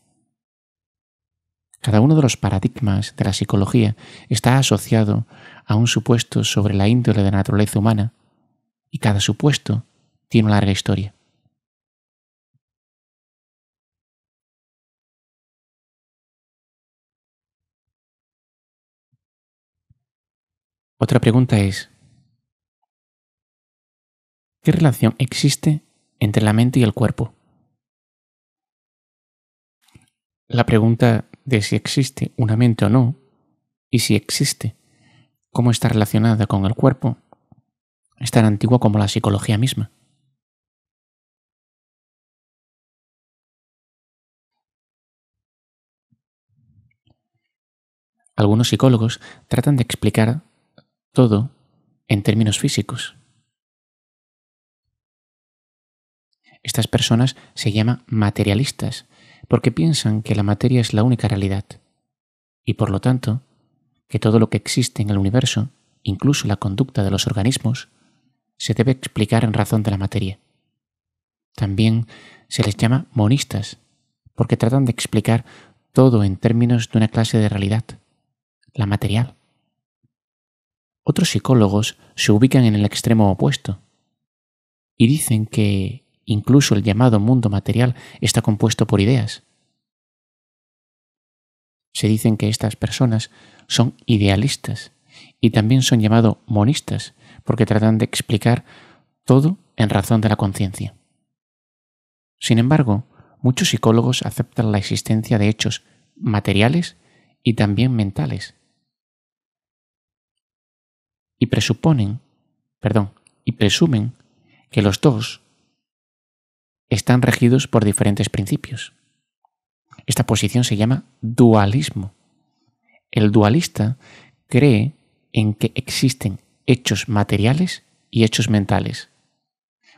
A: Cada uno de los paradigmas de la psicología está asociado a un supuesto sobre la índole de la naturaleza humana, y cada supuesto tiene una larga historia. Otra pregunta es: ¿qué relación existe entre la mente y el cuerpo? La pregunta de si existe una mente o no, y si existe, cómo está relacionada con el cuerpo, es tan antigua como la psicología misma. Algunos psicólogos tratan de explicar todo en términos físicos. Estas personas se llaman materialistas porque piensan que la materia es la única realidad y, por lo tanto, que todo lo que existe en el universo, incluso la conducta de los organismos, se debe explicar en razón de la materia. También se les llama monistas porque tratan de explicar todo en términos de una clase de realidad, la material. Otros psicólogos se ubican en el extremo opuesto y dicen que incluso el llamado mundo material está compuesto por ideas. Se dicen que estas personas son idealistas y también son llamados monistas porque tratan de explicar todo en razón de la conciencia. Sin embargo, muchos psicólogos aceptan la existencia de hechos materiales y también mentales y presumen que los dos están regidos por diferentes principios. Esta posición se llama dualismo. El dualista cree en que existen hechos materiales y hechos mentales.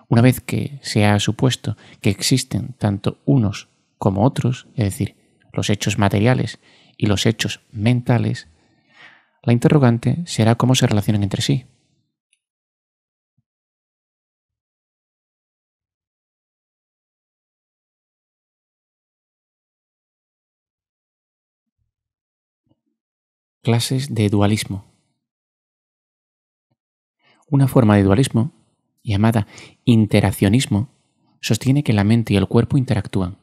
A: Una vez que se ha supuesto que existen tanto unos como otros, es decir, los hechos materiales y los hechos mentales, la interrogante será cómo se relacionan entre sí. Clases de dualismo. Una forma de dualismo, llamada interaccionismo, sostiene que la mente y el cuerpo interactúan.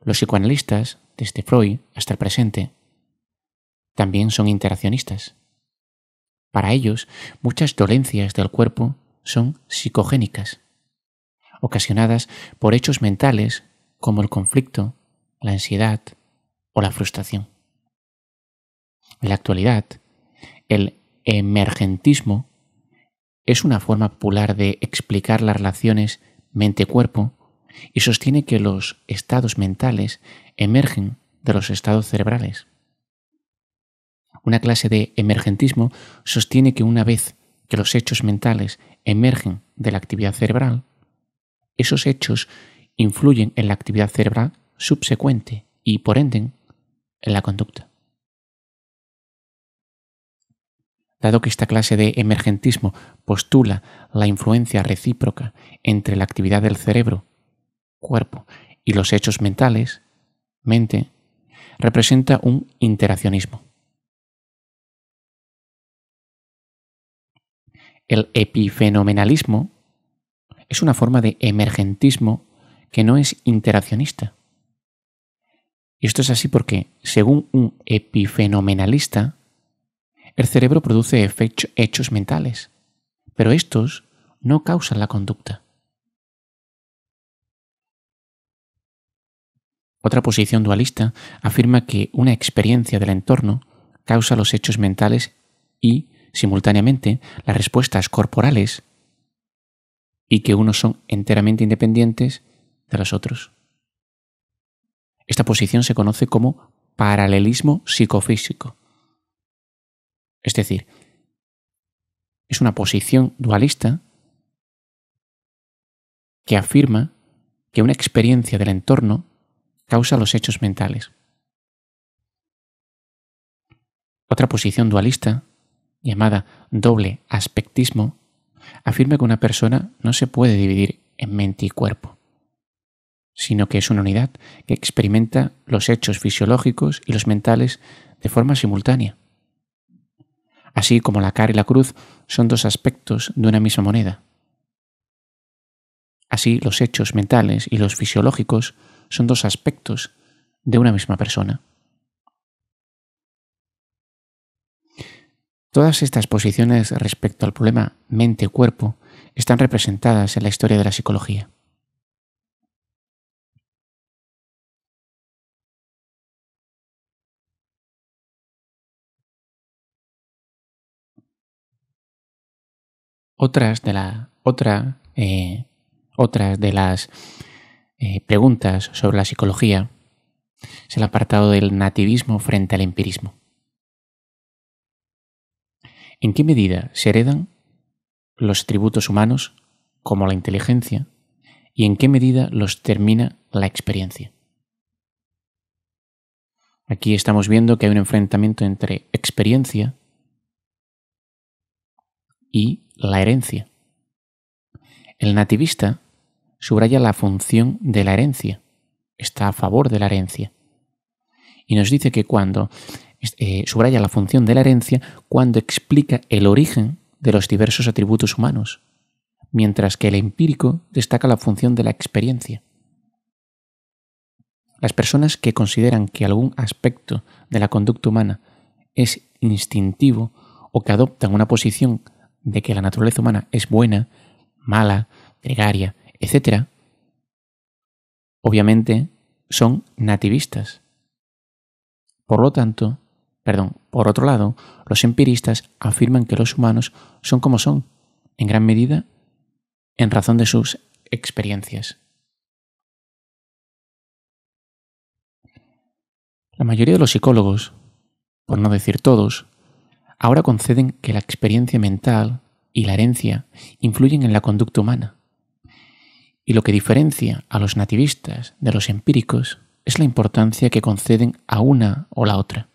A: Los psicoanalistas, desde Freud hasta el presente, también son interaccionistas. Para ellos, muchas dolencias del cuerpo son psicogénicas, ocasionadas por hechos mentales como el conflicto, la ansiedad o la frustración. En la actualidad, el emergentismo es una forma popular de explicar las relaciones mente-cuerpo y sostiene que los estados mentales emergen de los estados cerebrales. Una clase de emergentismo sostiene que una vez que los hechos mentales emergen de la actividad cerebral, esos hechos influyen en la actividad cerebral subsecuente y, por ende, en la conducta. Dado que esta clase de emergentismo postula la influencia recíproca entre la actividad del cerebro, cuerpo, y los hechos mentales, mente, representa un interaccionismo. El epifenomenalismo es una forma de emergentismo que no es interaccionista. Y esto es así porque, según un epifenomenalista, el cerebro produce hechos mentales, pero estos no causan la conducta. Otra posición dualista afirma que una experiencia del entorno causa los hechos mentales y, simultáneamente, las respuestas corporales, y que unos son enteramente independientes de los otros. Esta posición se conoce como paralelismo psicofísico. Es decir, es una posición dualista que afirma que una experiencia del entorno causa los hechos mentales. Otra posición dualista, llamada doble aspectismo, afirma que una persona no se puede dividir en mente y cuerpo, sino que es una unidad que experimenta los hechos fisiológicos y los mentales de forma simultánea. Así como la cara y la cruz son dos aspectos de una misma moneda. Así los hechos mentales y los fisiológicos son dos aspectos de una misma persona. Todas estas posiciones respecto al problema mente-cuerpo están representadas en la historia de la psicología. Otras de las preguntas sobre la psicología es el apartado del nativismo frente al empirismo. ¿En qué medida se heredan los atributos humanos, como la inteligencia, y en qué medida los termina la experiencia? Aquí estamos viendo que hay un enfrentamiento entre experiencia y la herencia. El nativista subraya la función de la herencia, está a favor de la herencia, y nos dice que subraya la función de la herencia cuando explica el origen de los diversos atributos humanos, mientras que el empírico destaca la función de la experiencia. Las personas que consideran que algún aspecto de la conducta humana es instintivo o que adoptan una posición de que la naturaleza humana es buena, mala, gregaria, etc., obviamente son nativistas. Por otro lado, los empiristas afirman que los humanos son como son, en gran medida, en razón de sus experiencias. La mayoría de los psicólogos, por no decir todos, ahora conceden que la experiencia mental y la herencia influyen en la conducta humana. Y lo que diferencia a los nativistas de los empíricos es la importancia que conceden a una o la otra.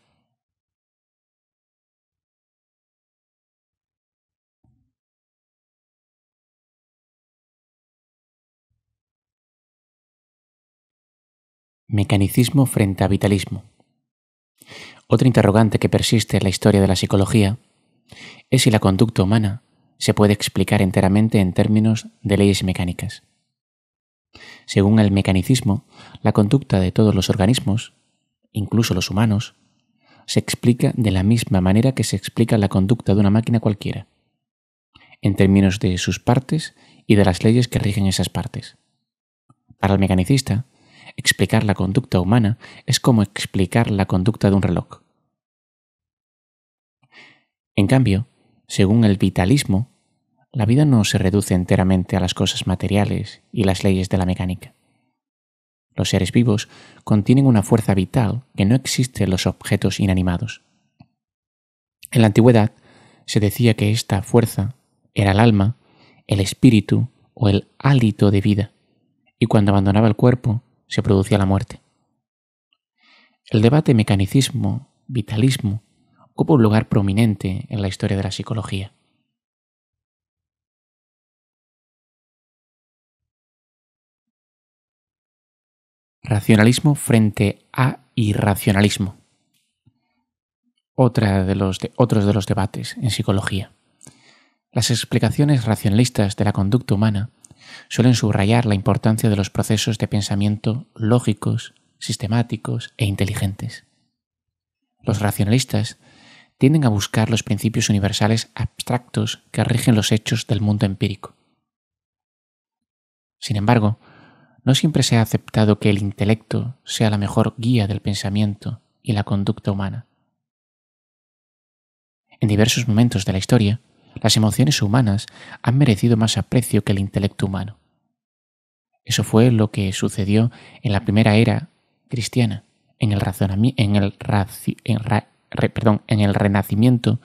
A: Mecanicismo frente a vitalismo. Otra interrogante que persiste en la historia de la psicología es si la conducta humana se puede explicar enteramente en términos de leyes mecánicas. Según el mecanicismo, la conducta de todos los organismos, incluso los humanos, se explica de la misma manera que se explica la conducta de una máquina cualquiera, en términos de sus partes y de las leyes que rigen esas partes. Para el mecanicista, explicar la conducta humana es como explicar la conducta de un reloj. En cambio, según el vitalismo, la vida no se reduce enteramente a las cosas materiales y las leyes de la mecánica. Los seres vivos contienen una fuerza vital que no existe en los objetos inanimados. En la antigüedad se decía que esta fuerza era el alma, el espíritu o el hálito de vida, y cuando abandonaba el cuerpo se producía la muerte. El debate mecanicismo-vitalismo ocupa un lugar prominente en la historia de la psicología. Racionalismo frente a irracionalismo. Otros de los debates en psicología. Las explicaciones racionalistas de la conducta humana suelen subrayar la importancia de los procesos de pensamiento lógicos, sistemáticos e inteligentes. Los racionalistas tienden a buscar los principios universales abstractos que rigen los hechos del mundo empírico. Sin embargo, no siempre se ha aceptado que el intelecto sea la mejor guía del pensamiento y la conducta humana. En diversos momentos de la historia, las emociones humanas han merecido más aprecio que el intelecto humano. Eso fue lo que sucedió en la primera era cristiana, en el Renacimiento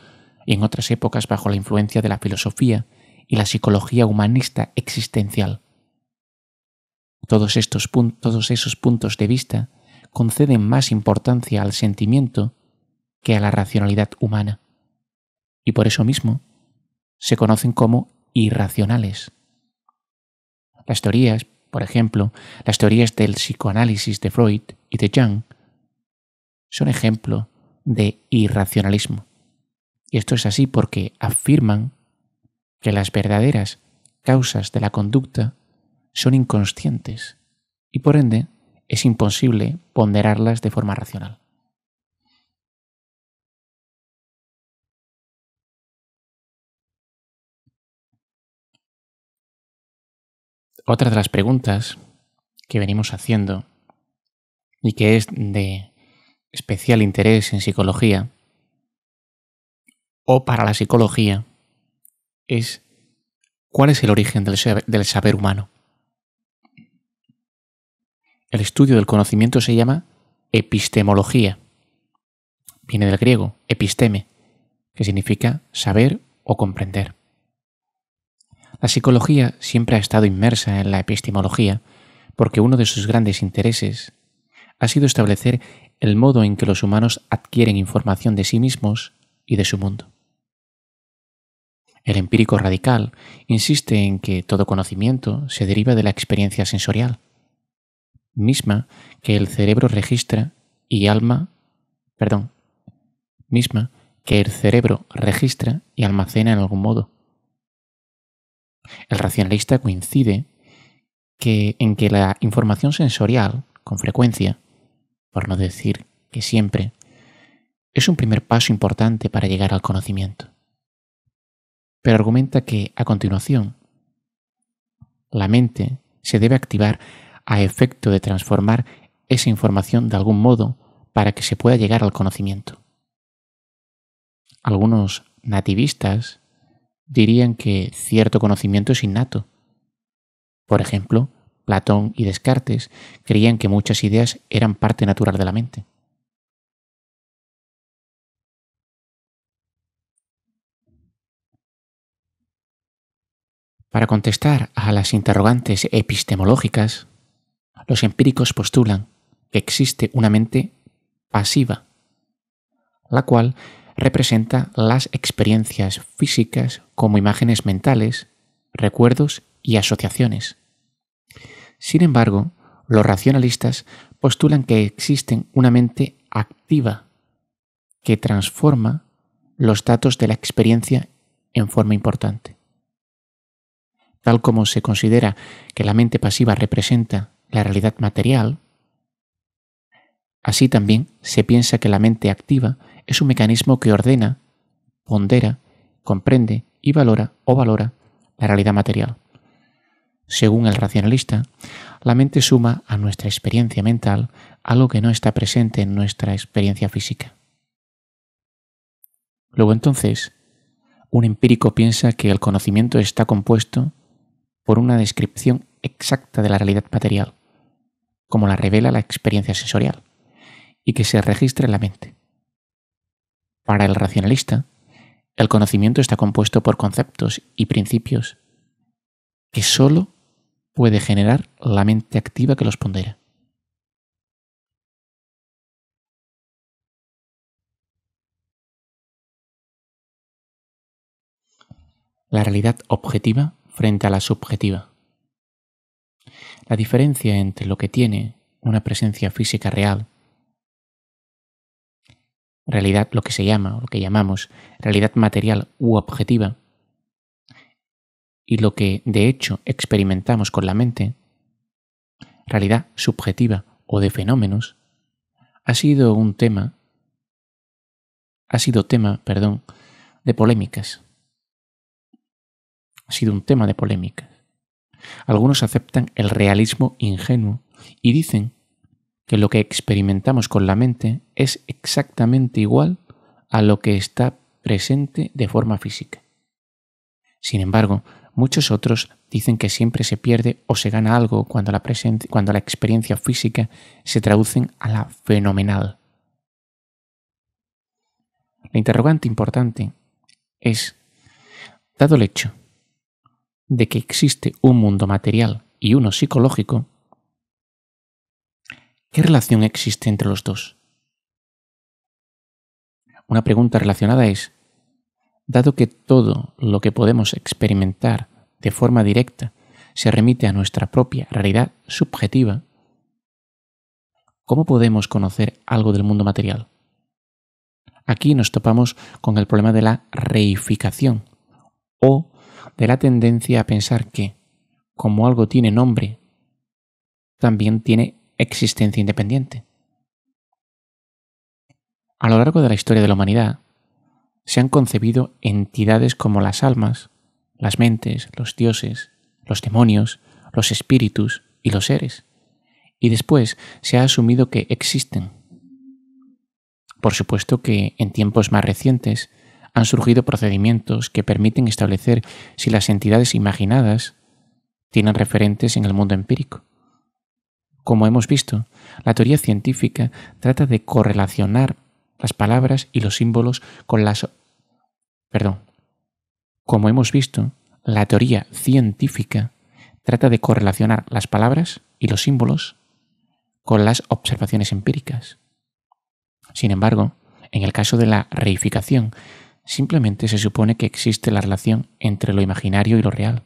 A: y en otras épocas bajo la influencia de la filosofía y la psicología humanista existencial. Todos esos puntos de vista conceden más importancia al sentimiento que a la racionalidad humana, y por eso mismo se conocen como irracionales. Las teorías, por ejemplo, las teorías del psicoanálisis de Freud y de Jung, son ejemplo de irracionalismo. Y esto es así porque afirman que las verdaderas causas de la conducta son inconscientes y por ende es imposible ponderarlas de forma racional. Otra de las preguntas que venimos haciendo y que es de especial interés en psicología o para la psicología es ¿cuál es el origen del saber humano? El estudio del conocimiento se llama epistemología. Viene del griego episteme, que significa saber o comprender. La psicología siempre ha estado inmersa en la epistemología porque uno de sus grandes intereses ha sido establecer el modo en que los humanos adquieren información de sí mismos y de su mundo. El empírico radical insiste en que todo conocimiento se deriva de la experiencia sensorial, misma que el cerebro registra y almacena en algún modo. El racionalista coincide en que la información sensorial, con frecuencia, por no decir que siempre, es un primer paso importante para llegar al conocimiento. Pero argumenta que, a continuación, la mente se debe activar a efecto de transformar esa información de algún modo para que se pueda llegar al conocimiento. Algunos nativistas dirían que cierto conocimiento es innato. Por ejemplo, Platón y Descartes creían que muchas ideas eran parte natural de la mente. Para contestar a las interrogantes epistemológicas, los empíricos postulan que existe una mente pasiva, la cual representa las experiencias físicas como imágenes mentales, recuerdos y asociaciones. Sin embargo, los racionalistas postulan que existe una mente activa que transforma los datos de la experiencia en forma importante. Tal como se considera que la mente pasiva representa la realidad material, así también se piensa que la mente activa es un mecanismo que ordena, pondera, comprende y valora la realidad material. Según el racionalista, la mente suma a nuestra experiencia mental algo que no está presente en nuestra experiencia física. Luego entonces, un empírico piensa que el conocimiento está compuesto por una descripción exacta de la realidad material, como la revela la experiencia sensorial, y que se registra en la mente. Para el racionalista, el conocimiento está compuesto por conceptos y principios que sólo puede generar la mente activa que los pondera. la realidad objetiva frente a la subjetiva. La diferencia entre lo que tiene una presencia física real, realidad, lo que se llama o lo que llamamos realidad material u objetiva, y lo que de hecho experimentamos con la mente, realidad subjetiva o de fenómenos, ha sido tema de polémicas. Ha sido un tema de polémicas. Algunos aceptan el realismo ingenuo y dicen que lo que experimentamos con la mente es exactamente igual a lo que está presente de forma física. Sin embargo, muchos otros dicen que siempre se pierde o se gana algo cuando la experiencia física se traduce a la fenomenal. La interrogante importante es, dado el hecho de que existe un mundo material y uno psicológico, ¿qué relación existe entre los dos? Una pregunta relacionada es, dado que todo lo que podemos experimentar de forma directa se remite a nuestra propia realidad subjetiva, ¿cómo podemos conocer algo del mundo material? Aquí nos topamos con el problema de la reificación o de la tendencia a pensar que, como algo tiene nombre, también tiene existencia independiente. A lo largo de la historia de la humanidad, se han concebido entidades como las almas, las mentes, los dioses, los demonios, los espíritus y los seres, y después se ha asumido que existen. Por supuesto que en tiempos más recientes han surgido procedimientos que permiten establecer si las entidades imaginadas tienen referentes en el mundo empírico. Como hemos visto, la teoría científica trata de correlacionar las palabras y los símbolos con las... Como hemos visto, la teoría científica trata de correlacionar las palabras y los símbolos con las observaciones empíricas. Sin embargo, en el caso de la reificación, simplemente se supone que existe la relación entre lo imaginario y lo real.